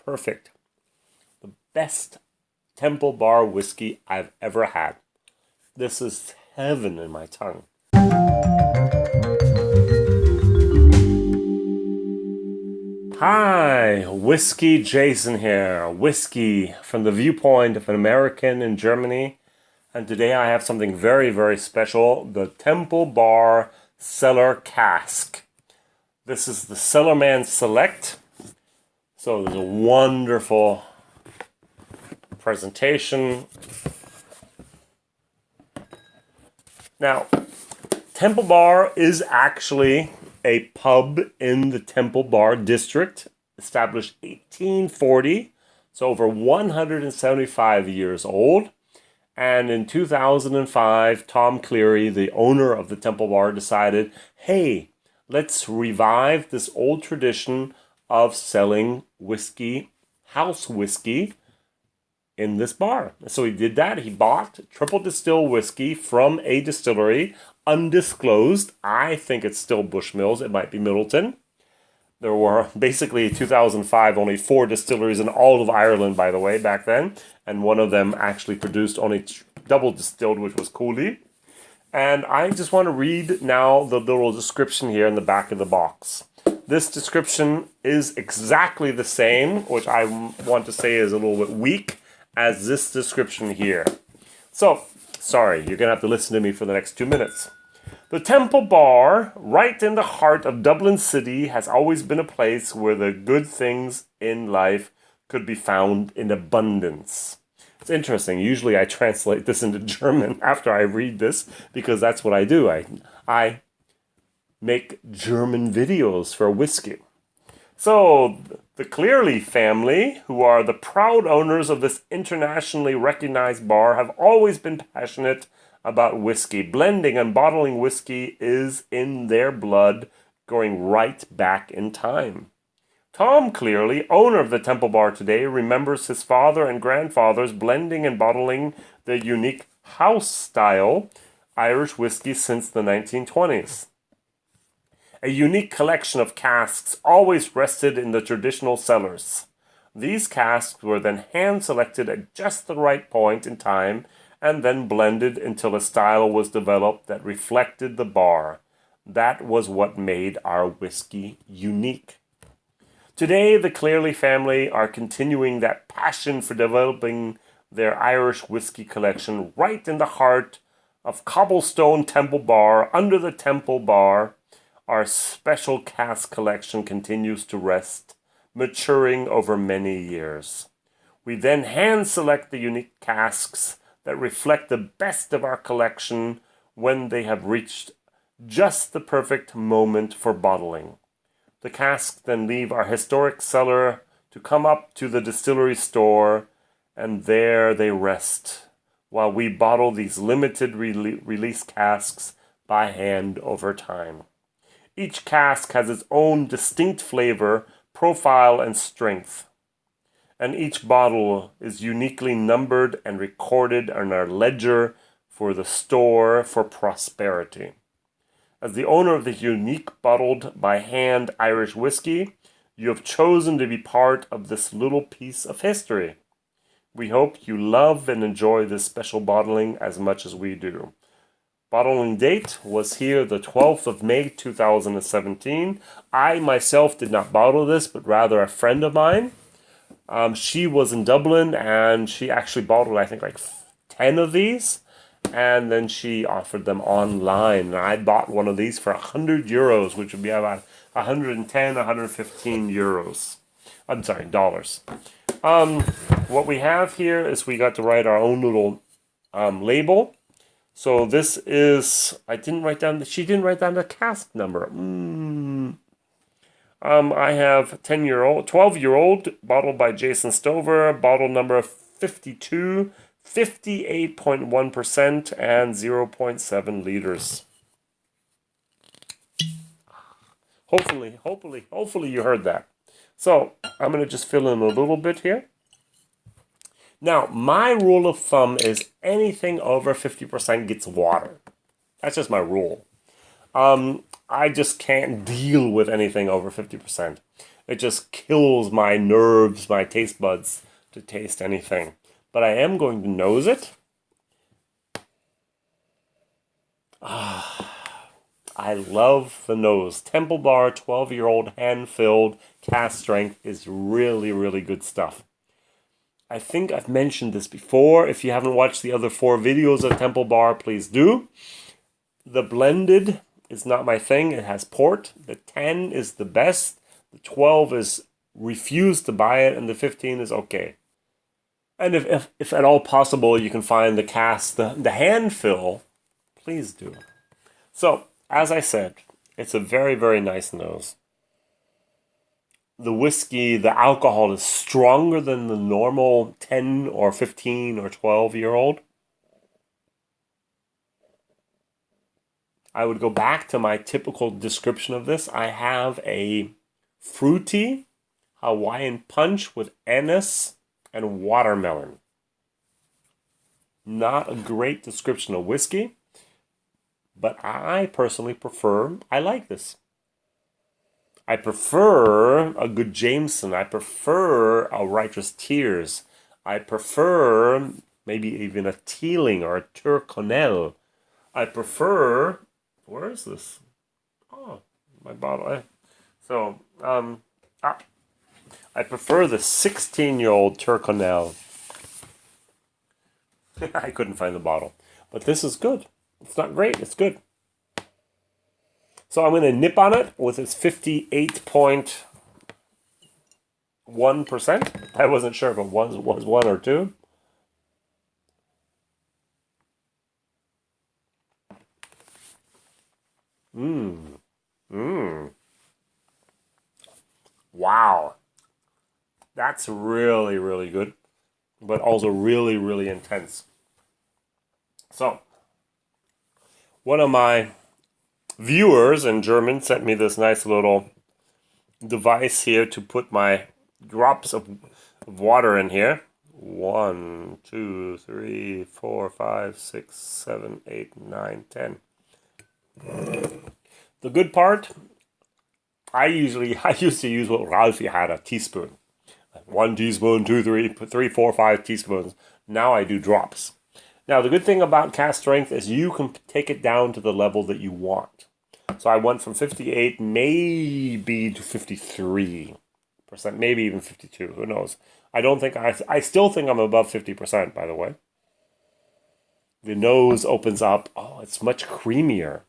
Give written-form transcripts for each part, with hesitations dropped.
perfect. The best Temple Bar whiskey I've ever had. This is heaven in my tongue. Hi, WhiskyJason here. Whiskey from the viewpoint of an American in Germany. And today I have something very, very special. The Temple Bar Cellar Cask. This is the Cellarman Select. So there's a wonderful presentation. Now, Temple Bar is actually a pub in the Temple Bar district, established 1840, so over 175 years old. And in 2005, Tom Cleary, the owner of the Temple Bar, decided, hey, let's revive this old tradition of selling whiskey, house whiskey, in this bar. So he did that. He bought triple distilled whiskey from a distillery, undisclosed. I think it's still Bushmills. It might be Middleton. There were basically 2005 only 4 distilleries in all of Ireland, by the way, back then. And one of them actually produced only double distilled, which was Cooley. And I just want to read now the little description here in the back of the box. This description is exactly the same, which I want to say is a little bit weak, as this description here. So, sorry, you're going to have to listen to me for the next 2 minutes. The Temple Bar, right in the heart of Dublin City, has always been a place where the good things in life could be found in abundance. It's interesting. Usually I translate this into German after I read this, because that's what I do. I make German videos for whiskey. So, the Cleary family, who are the proud owners of this internationally recognized bar, have always been passionate about whiskey. Blending and bottling whiskey is in their blood, going right back in time. Tom Cleary, owner of the Temple Bar today, remembers his father and grandfathers blending and bottling the unique house-style Irish whiskey since the 1920s. A unique collection of casks always rested in the traditional cellars. These casks were then hand-selected at just the right point in time and then blended until a style was developed that reflected the bar. That was what made our whiskey unique. Today, the Cleary family are continuing that passion for developing their Irish whiskey collection right in the heart of cobblestone Temple Bar, under the Temple Bar. Our special cask collection continues to rest, maturing over many years. We then hand-select the unique casks that reflect the best of our collection when they have reached just the perfect moment for bottling. The casks then leave our historic cellar to come up to the distillery store, and there they rest while we bottle these limited release casks by hand over time. Each cask has its own distinct flavor, profile, and strength. And each bottle is uniquely numbered and recorded in our ledger for the store for prosperity. As the owner of the unique bottled by hand Irish whiskey, you have chosen to be part of this little piece of history. We hope you love and enjoy this special bottling as much as we do. Bottling date was here the 12th of May 2017. I myself did not bottle this, but rather a friend of mine. She was in Dublin, and she actually bottled, I think, like 10 of these. And then she offered them online. And I bought one of these for €100, which would be about 110, 115 euros. I'm sorry, dollars. What we have here is we got to write our own little label. So this is, she didn't write down the cask number. I have 12-year-old, bottled by Jason Stover, bottle number 52, 58.1% and 0.7 liters. Hopefully you heard that. So I'm going to just fill in a little bit here. Now, my rule of thumb is anything over 50% gets water. That's just my rule. I just can't deal with anything over 50%. It just kills my nerves, my taste buds to taste anything. But I am going to nose it. I love the nose. Temple Bar 12-year-old hand-filled cask strength is really, really good stuff. I think I've mentioned this before. If you haven't watched the other 4 videos of Temple Bar, please do. The blended is not my thing. It has port. The 10 is the best. The 12 is refuse to buy it, and the 15 is okay. And if at all possible, you can find the cask, the hand fill, please do. So, as I said, it's a very, very nice nose. The whiskey, the alcohol is stronger than the normal 10 or 15 or 12-year-old. I would go back to my typical description of this. I have a fruity Hawaiian punch with anise and watermelon. Not a great description of whiskey, but I personally I like this. I prefer a good Jameson. I prefer a Righteous Tears. I prefer maybe even a Teeling or a Turconel. I prefer, where is this? Oh, my bottle. I prefer the 16-year-old Turconel. I couldn't find the bottle. But this is good. It's not great. It's good. So I'm going to nip on it with its 58.1%. I wasn't sure if it was 1 or 2. Wow. That's really, really good. But also really, really intense. So, one of my viewers in German sent me this nice little device here to put my drops of water in here. 1, 2, 3, 4, 5, 6, 7, 8, 9, 10. The good part, I used to use what Ralphie had, a teaspoon. 1 teaspoon, 2, 3, 4, 5 teaspoons. Now I do drops. Now the good thing about cask strength is you can take it down to the level that you want. So I went from 58 maybe to 53%, maybe even 52. Who knows? I still think I'm above 50%, by the way. The nose opens up. Oh, it's much creamier.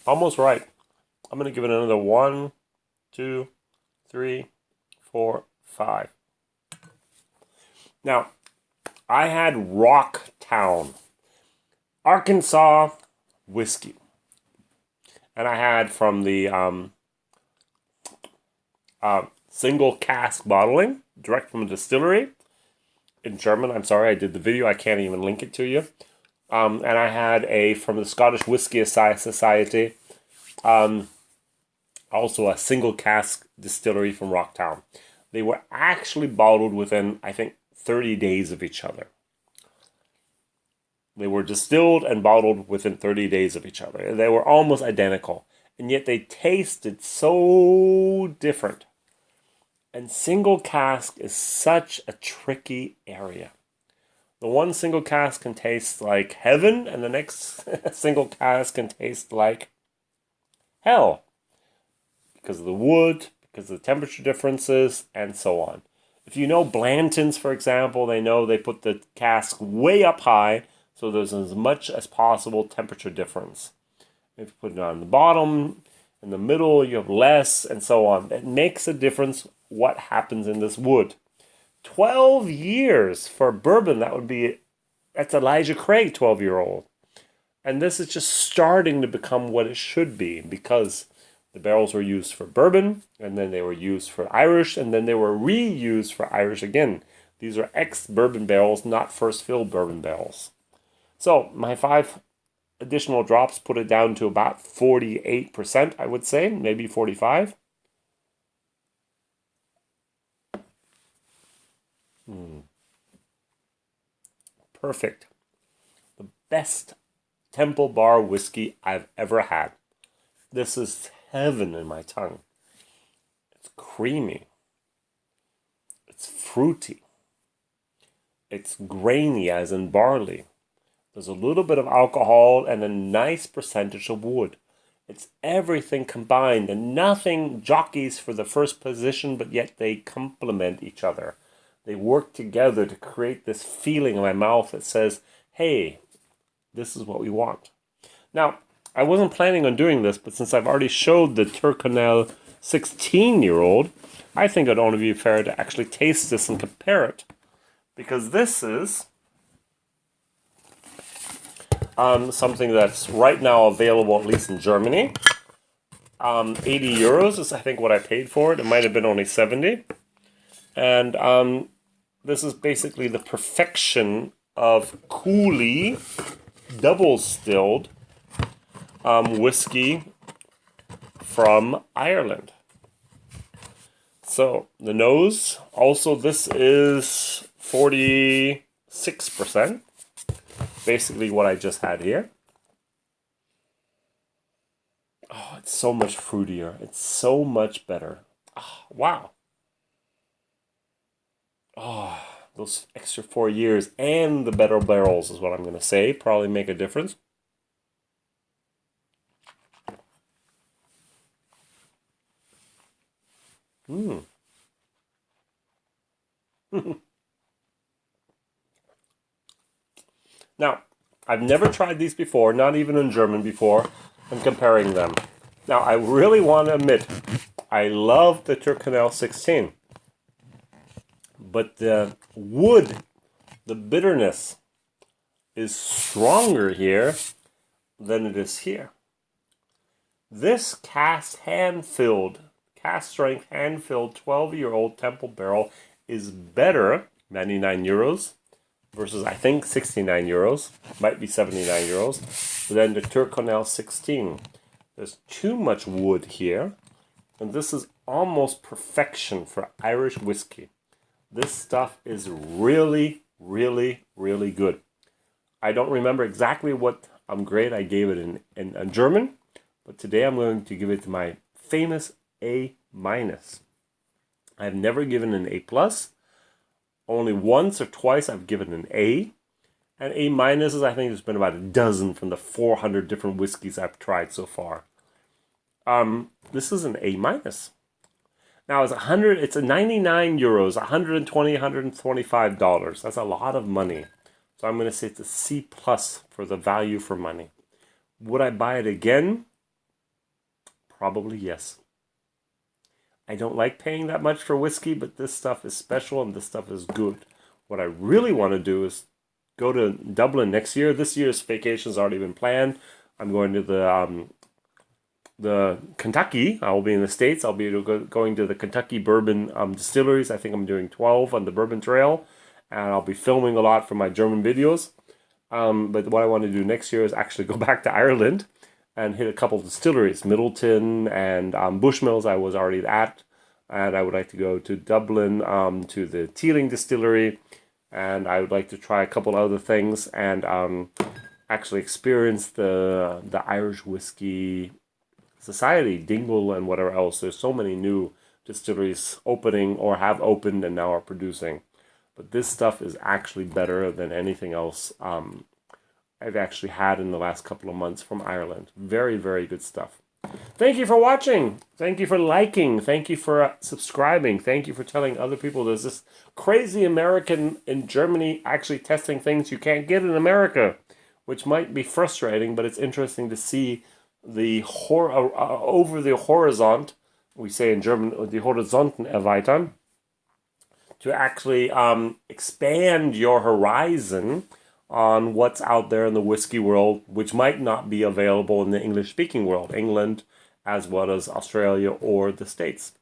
Almost right. I'm going to give it another 1, 2, 3, 4, 5. Now, I had Rocktown, Arkansas whiskey. And I had from the single cask bottling, direct from the distillery. In German, I'm sorry, I did the video. I can't even link it to you. And I had from the Scottish Whisky Society, also a single cask distillery from Rocktown. They were actually bottled within, I think, 30 days of each other. They were distilled and bottled within 30 days of each other. They were almost identical. And yet they tasted so different. And single cask is such a tricky area. The one single cask can taste like heaven, and the next single cask can taste like hell. Because of the wood, because of the temperature differences, and so on. If you know Blanton's, for example, they know they put the cask way up high, so there's as much as possible temperature difference. If you put it on the bottom, in the middle, you have less, and so on. It makes a difference what happens in this wood. 12 years for bourbon, that's Elijah Craig, 12-year-old. And this is just starting to become what it should be, because the barrels were used for bourbon, and then they were used for Irish, and then they were reused for Irish again. These are ex-bourbon barrels, not first-filled bourbon barrels. So my 5 additional drops put it down to about 48%, I would say, maybe 45. perfect. The best Temple Bar whiskey I've ever had. This is heaven in my tongue. It's creamy. It's fruity. It's grainy as in barley. There's a little bit of alcohol and a nice percentage of wood. It's everything combined, and nothing jockeys for the first position, but yet they complement each other. They work together to create this feeling in my mouth that says, hey, this is what we want. Now, I wasn't planning on doing this, but since I've already showed the Tyrconnell 16-year-old, I think it'd only be fair to actually taste this and compare it. Because this is something that's right now available, at least in Germany. 80 euros is, I think, what I paid for it. It might have been only 70. And this is basically the perfection of Cooley double distilled whiskey from Ireland. So the nose, also this is 46%. Basically what I just had here. Oh, it's so much fruitier. It's so much better. Oh, wow. Oh, those extra 4 years and the better barrels is what I'm going to say. Probably make a difference. Now, I've never tried these before, not even in German before. I'm comparing them. Now, I really want to admit, I love the Tyrconnell 16. But the wood, the bitterness, is stronger here than it is here. This cast strength hand-filled 12-year-old Temple barrel is better, 99 euros, versus I think 69 euros, might be 79 euros, than the Tyrconnell 16. There's too much wood here, and this is almost perfection for Irish whiskey. This stuff is really, really, really good. I don't remember exactly what grade I gave it in German, but today I'm going to give it my famous A-. I've never given an A+. Only once or twice I've given an A. And A- is, I think there's been about a dozen from the 400 different whiskeys I've tried so far. This is an A-. Now it's a 99 euros, 120, $125. That's a lot of money. So I'm going to say it's a C+ for the value for money. Would I buy it again? Probably yes. I don't like paying that much for whiskey, but this stuff is special and this stuff is good. What I really want to do is go to Dublin next year. This year's vacation's already been planned. I'm going to the Kentucky. I will be in the States. I'll be going to the Kentucky bourbon distilleries. I think I'm doing 12 on the Bourbon Trail. And I'll be filming a lot for my German videos. But what I want to do next year is actually go back to Ireland and hit a couple of distilleries, Middleton and Bushmills I was already at. And I would like to go to Dublin to the Teeling Distillery. And I would like to try a couple other things and actually experience the Irish Whiskey Society, Dingle and whatever else. There's so many new distilleries opening or have opened and now are producing. But this stuff is actually better than anything else I've actually had in the last couple of months from Ireland. Very, very good stuff. Thank you for watching. Thank you for liking. Thank you for subscribing. Thank you for telling other people there's this crazy American in Germany actually testing things you can't get in America, which might be frustrating, but it's interesting to see the over the horizont, we say in German, die Horizonten erweitern, to actually expand your horizon on what's out there in the whiskey world, which might not be available in the English-speaking world, England, as well as Australia or the States.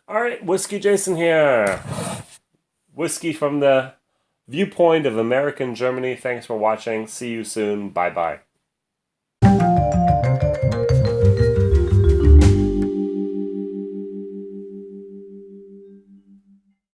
All right, Whiskey Jason here. Whiskey from the viewpoint of American Germany. Thanks for watching. See you soon. Bye-bye.